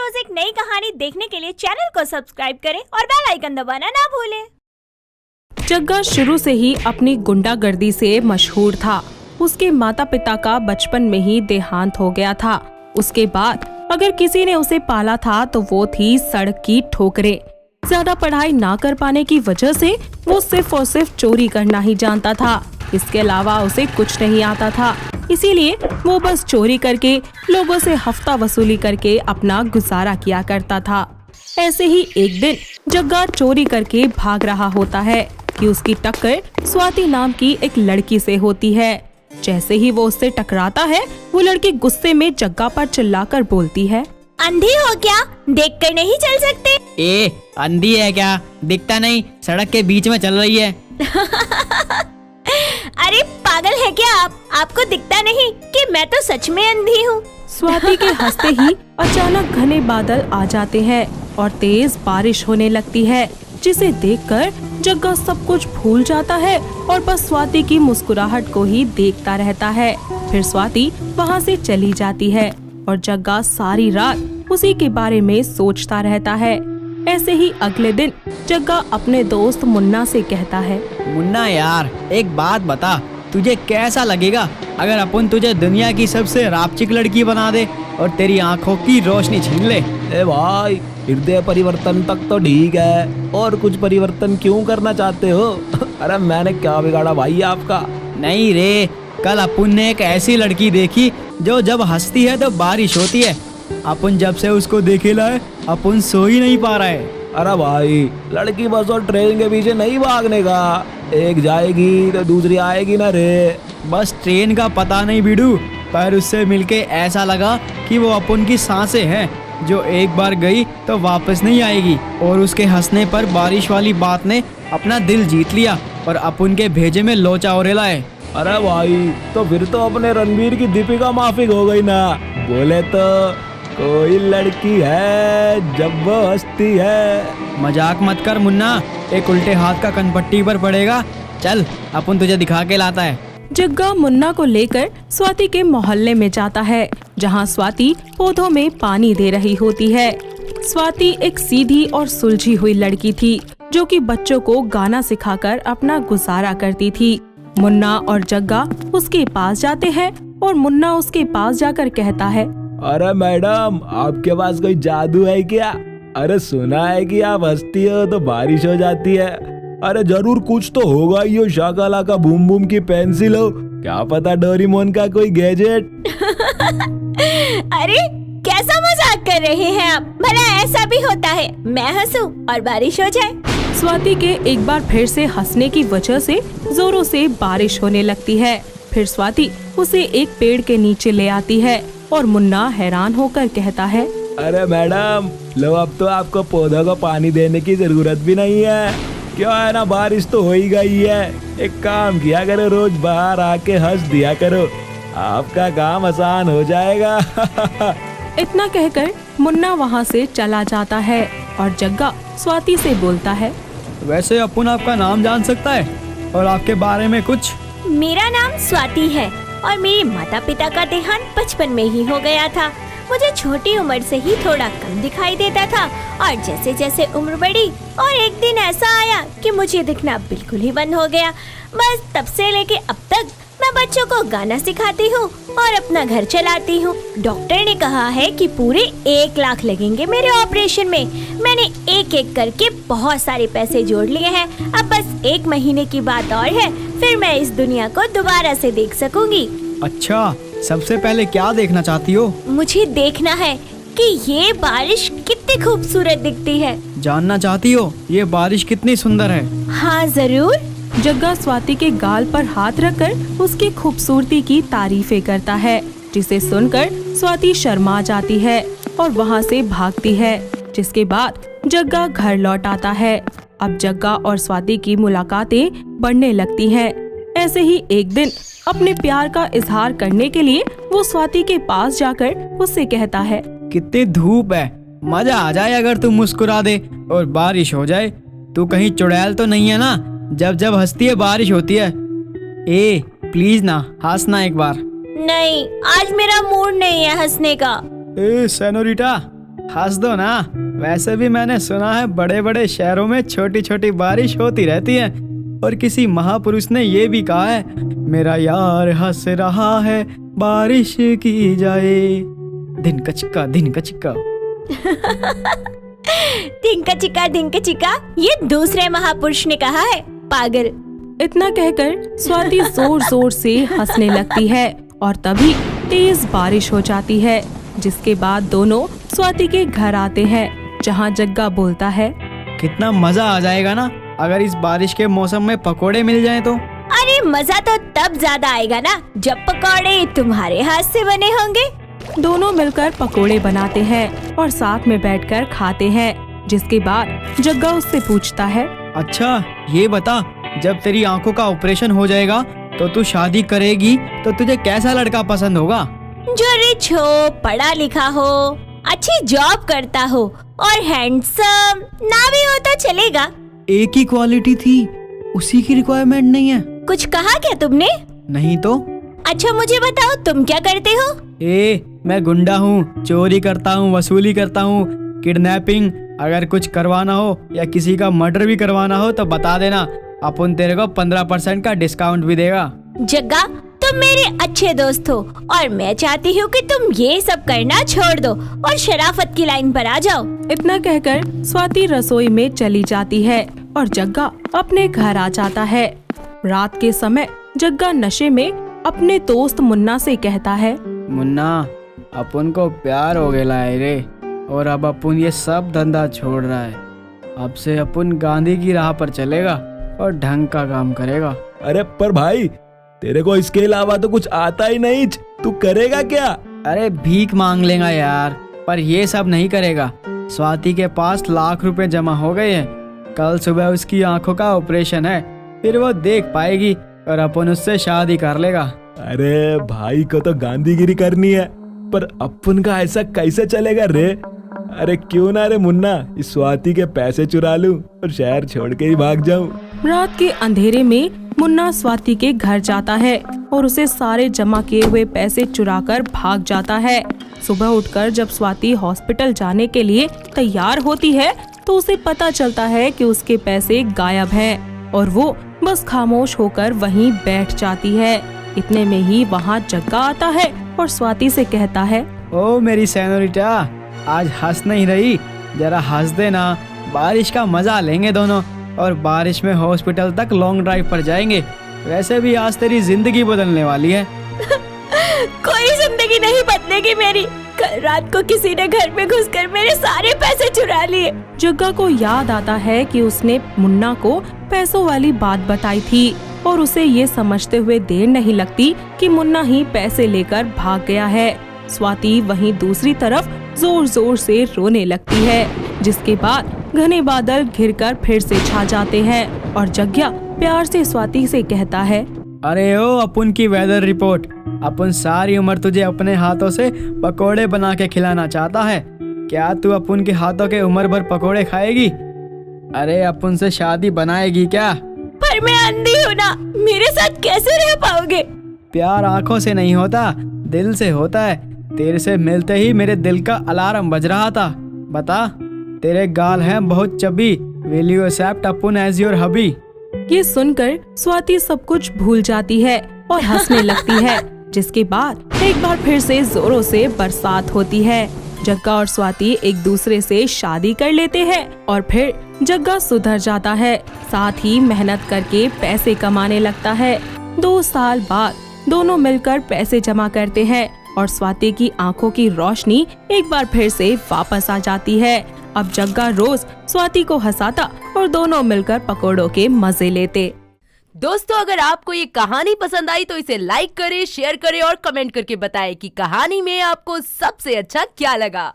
रोज एक नई कहानी देखने के लिए चैनल को सब्सक्राइब करें और बेल आइकन दबाना ना भूलें। जग्गा शुरू से ही अपनी गुंडागर्दी से मशहूर था। उसके माता पिता का बचपन में ही देहांत हो गया था। उसके बाद अगर किसी ने उसे पाला था तो वो थी सड़क की ठोकरें। ज्यादा पढ़ाई ना कर पाने की वजह से वो सिर्फ और सिर्फ चोरी करना ही जानता था। इसके अलावा उसे कुछ नहीं आता था, इसीलिए वो बस चोरी करके लोगों से हफ्ता वसूली करके अपना गुजारा किया करता था। ऐसे ही एक दिन जग्गा चोरी करके भाग रहा होता है कि उसकी टक्कर स्वाति नाम की एक लड़की से होती है। जैसे ही वो उससे टकराता है, वो लड़की गुस्से में जग्गा पर चिल्लाकर बोलती है, अंधी हो क्या? देखकर नहीं चल सकते? ए, अंधी है क्या? दिखता नहीं, सड़क के बीच में चल रही है। अरे पागल है क्या आप? आपको दिखता नहीं कि मैं तो सच में अंधी हूँ। स्वाति के हंसते ही अचानक घने बादल आ जाते हैं और तेज बारिश होने लगती है, जिसे देखकर जग्गा सब कुछ भूल जाता है और बस स्वाति की मुस्कुराहट को ही देखता रहता है। फिर स्वाति वहाँ से चली जाती है और जग्गा सारी रात उसी के बारे में सोचता रहता है। ऐसे ही अगले दिन जग्गा अपने दोस्त मुन्ना से कहता है, मुन्ना यार, एक बात बता, तुझे कैसा लगेगा अगर अपन तुझे दुनिया की सबसे रापचिक लड़की बना दे और तेरी आंखों की रोशनी छीन ले? ए भाई, हृदय परिवर्तन तक तो ठीक है, और कुछ परिवर्तन क्यों करना चाहते हो? अरे मैंने क्या बिगाड़ा भाई आपका? नहीं रे, कल अपन ने एक ऐसी लड़की देखी जो जब हंसती है तो बारिश होती है। अपन जब से उसको देखे लाए, अपन सो ही नहीं पा रहे। अरे भाई, लड़की बस और ट्रेन के पीछे नहीं भागने का, एक जाएगी तो दूसरी आएगी ना रे। बस ट्रेन का पता नहीं बिडू, पर उससे मिलके ऐसा लगा कि वो अपन की सांसें हैं, जो एक बार गई तो वापस नहीं आएगी। और उसके हंसने पर बारिश वाली बात ने अपना दिल जीत लिया और अपन के भेजे में लोचा और लाए। अरे भाई, तो फिर तो अपने रणवीर की दीपिका माफिक हो गई ना। बोले तो कोई लड़की है जब वो हंसती है। मजाक मत कर मुन्ना, एक उल्टे हाथ का कनपट्टी पर पड़ेगा। चल, अपन तुझे दिखा के लाता है। जग्गा मुन्ना को लेकर स्वाति के मोहल्ले में जाता है, जहां स्वाति पौधों में पानी दे रही होती है। स्वाति एक सीधी और सुलझी हुई लड़की थी, जो कि बच्चों को गाना सिखाकर अपना गुजारा करती थी। मुन्ना और जग्गा उसके पास जाते हैं और मुन्ना उसके पास जाकर कहता है, अरे मैडम, आपके पास कोई जादू है क्या? अरे सुना है कि आप हंसती हो तो बारिश हो जाती है। अरे जरूर कुछ तो होगा ही हो, शाकाला का बूम बूम की पेंसिल हो, क्या पता डोरेमोन का कोई गैजेट। अरे कैसा मजाक कर रहे हैं आप? भला ऐसा भी होता है मैं हंसूं और बारिश हो जाए? स्वाति के एक बार फिर से हंसने की वजह से जोरों से बारिश होने लगती है। फिर स्वाति उसे एक पेड़ के नीचे ले आती है और मुन्ना हैरान होकर कहता है, अरे मैडम, लो अब तो आपको पौधों को पानी देने की जरूरत भी नहीं है। क्यों है ना, बारिश तो हो ही गई है। एक काम किया करो, रोज बाहर आके हंस दिया करो, आपका काम आसान हो जाएगा। इतना कहकर मुन्ना वहाँ से चला जाता है और जग्गा स्वाति से बोलता है, वैसे अपन आपका नाम जान सकता है और आपके बारे में कुछ? मेरा नाम स्वाति है और मेरे माता पिता का देहांत बचपन में ही हो गया था। मुझे छोटी उम्र से ही थोड़ा कम दिखाई देता था और जैसे जैसे उम्र बढ़ी और एक दिन ऐसा आया कि मुझे दिखना बिल्कुल ही बंद हो गया। बस तब से लेके अब तक मैं बच्चों को गाना सिखाती हूँ और अपना घर चलाती हूँ। डॉक्टर ने कहा है कि पूरे 1 लाख लगेंगे मेरे ऑपरेशन में। मैंने एक एक करके बहुत सारे पैसे जोड़ लिए हैं। अब बस 1 महीने की बात और है, फिर मैं इस दुनिया को दोबारा से देख सकूंगी। अच्छा, सबसे पहले क्या देखना चाहती हो? मुझे देखना है कि ये बारिश कितनी खूबसूरत दिखती है। जानना चाहती हो ये बारिश कितनी सुंदर है? हाँ जरूर। जग्गा स्वाति के गाल पर हाथ रखकर उसकी खूबसूरती की तारीफें करता है, जिसे सुनकर स्वाति शर्मा जाती है और वहाँ से भागती है। जिसके बाद जग्गा घर लौट आता है। अब जग्गा और स्वाति की मुलाकातें बढ़ने लगती हैं। ऐसे ही एक दिन अपने प्यार का इजहार करने के लिए वो स्वाति के पास जाकर उससे कहता है, कितनी धूप है, मजा आ जाए अगर तू मुस्कुरा दे और बारिश हो जाए। तू कहीं चुड़ैल तो नहीं है ना, जब जब हंसती है बारिश होती है? ए प्लीज ना, हंसना एक बार। नहीं, आज मेरा मूड नहीं है हंसने का। ए सेनोरिटा, हंस दो ना। वैसे भी मैंने सुना है बड़े बड़े शहरों में छोटी छोटी बारिश होती रहती है, और किसी महापुरुष ने ये भी कहा है, मेरा यार हंस रहा है बारिश की जाए, दिन का चिक्का दिन का चिक्का। धिंका चिका ये दूसरे महापुरुष ने कहा है, पागल। इतना कहकर स्वाति जोर जोर से हंसने लगती है और तभी तेज बारिश हो जाती है, जिसके बाद दोनों स्वाति के घर आते हैं, जहाँ जग्गा बोलता है, कितना मजा आ जाएगा ना अगर इस बारिश के मौसम में पकोड़े मिल जाएं तो। अरे मजा तो तब ज्यादा आएगा ना जब पकौड़े तुम्हारे हाथ से बने होंगे। दोनों मिलकर पकोड़े बनाते हैं और साथ में बैठकर खाते हैं, जिसके बाद जग्गा उससे पूछता है, अच्छा ये बता, जब तेरी आंखों का ऑपरेशन हो जाएगा तो तू शादी करेगी तो तुझे कैसा लड़का पसंद होगा? जो रिच हो, पढ़ा लिखा हो, अच्छी जॉब करता हो और हैंडसम ना भी हो तो चलेगा। एक ही क्वालिटी थी, उसी की रिक्वायरमेंट नहीं है। कुछ कहा क्या तुमने? नहीं तो। अच्छा मुझे बताओ तुम क्या करते हो? मैं गुंडा हूँ, चोरी करता हूँ, वसूली करता हूँ, किडनैपिंग। अगर कुछ करवाना हो या किसी का मर्डर भी करवाना हो तो बता देना, अपन तेरे को 15% का डिस्काउंट भी देगा। जग्गा तुम मेरे अच्छे दोस्त हो और मैं चाहती हूँ कि तुम ये सब करना छोड़ दो और शराफत की लाइन पर आ जाओ। इतना कहकर स्वाति रसोई में चली जाती है और जग्गा अपने घर आ जाता है। रात के समय जग्गा नशे में अपने दोस्त मुन्ना से कहता है, मुन्ना अपन को प्यार हो गया है रे, और अब अपन ये सब धंधा छोड़ रहा है। अब से अपन गांधी की राह पर चलेगा और ढंग का काम करेगा। अरे पर भाई, तेरे को इसके अलावा तो कुछ आता ही नहीं, तू करेगा क्या? अरे भीख मांग लेगा यार, पर ये सब नहीं करेगा। स्वाति के पास लाख रुपए जमा हो गए हैं, कल सुबह उसकी आंखों का ऑपरेशन है, फिर वो देख पाएगी और अपन उससे शादी कर लेगा। अरे भाई को तो गांधीगिरी करनी है, पर अपन का ऐसा कैसे चलेगा रे? अरे क्यों ना रे मुन्ना, इस स्वाति के पैसे चुरा लूं और शहर छोड़ के ही भाग जाऊं। रात के अंधेरे में मुन्ना स्वाति के घर जाता है और उसे सारे जमा किए हुए पैसे चुराकर भाग जाता है। सुबह उठकर जब स्वाति हॉस्पिटल जाने के लिए तैयार होती है तो उसे पता चलता है कि उसके पैसे गायब हैं और वो बस खामोश होकर वहीं बैठ जाती है। इतने में ही वहाँ जग्गा आता है और स्वाति से कहता है, ओ मेरी सेनोरिटा, आज हंस नहीं रही, जरा हंस देना, बारिश का मजा लेंगे दोनों और बारिश में हॉस्पिटल तक लॉन्ग ड्राइव पर जाएंगे। वैसे भी आज तेरी जिंदगी बदलने वाली है। कोई जिंदगी नहीं बदलेगी मेरी। कल रात को किसी ने घर में घुसकर मेरे सारे पैसे चुरा लिए। जग्गा को याद आता है कि उसने मुन्ना को पैसों वाली बात बताई थी और उसे ये समझते हुए देर नहीं लगती कि मुन्ना ही पैसे लेकर भाग गया है। स्वाति वहीं दूसरी तरफ जोर जोर से रोने लगती है, जिसके बाद घने बादल घिरकर फिर से छा जाते हैं और जग्गा प्यार से स्वाति से कहता है, अरे ओ अपन की वेदर रिपोर्ट, अपन सारी उम्र तुझे अपने हाथों से पकोड़े बना के खिलाना चाहता है। क्या तू अपन के हाथों के उम्र भर पकोड़े खाएगी? अरे अपन से शादी बनाएगी क्या? पर मैं अंधी हूँ ना, मेरे साथ कैसे रह पाओगे? प्यार आंखों से नहीं होता, दिल से होता है। तेरे से मिलते ही मेरे दिल का अलार्म बज रहा था। बता, तेरे गाल हैं बहुत चबी, विल यू एक्सेप्ट अपन एज योर हबी? ये सुनकर स्वाति सब कुछ भूल जाती है और हंसने लगती है, जिसके बाद एक बार फिर से जोरों से बरसात होती है। जग्गा और स्वाति एक दूसरे से शादी कर लेते हैं और फिर जग्गा सुधर जाता है, साथ ही मेहनत करके पैसे कमाने लगता है। 2 साल बाद दोनों मिलकर पैसे जमा करते हैं और स्वाति की आंखों की रोशनी एक बार फिर से वापस आ जाती है। अब जग्गा रोज स्वाति को हंसाता और दोनों मिलकर पकोड़ों के मजे लेते। दोस्तों, अगर आपको ये कहानी पसंद आई तो इसे लाइक करें, शेयर करें और कमेंट करके बताएं कि कहानी में आपको सबसे अच्छा क्या लगा।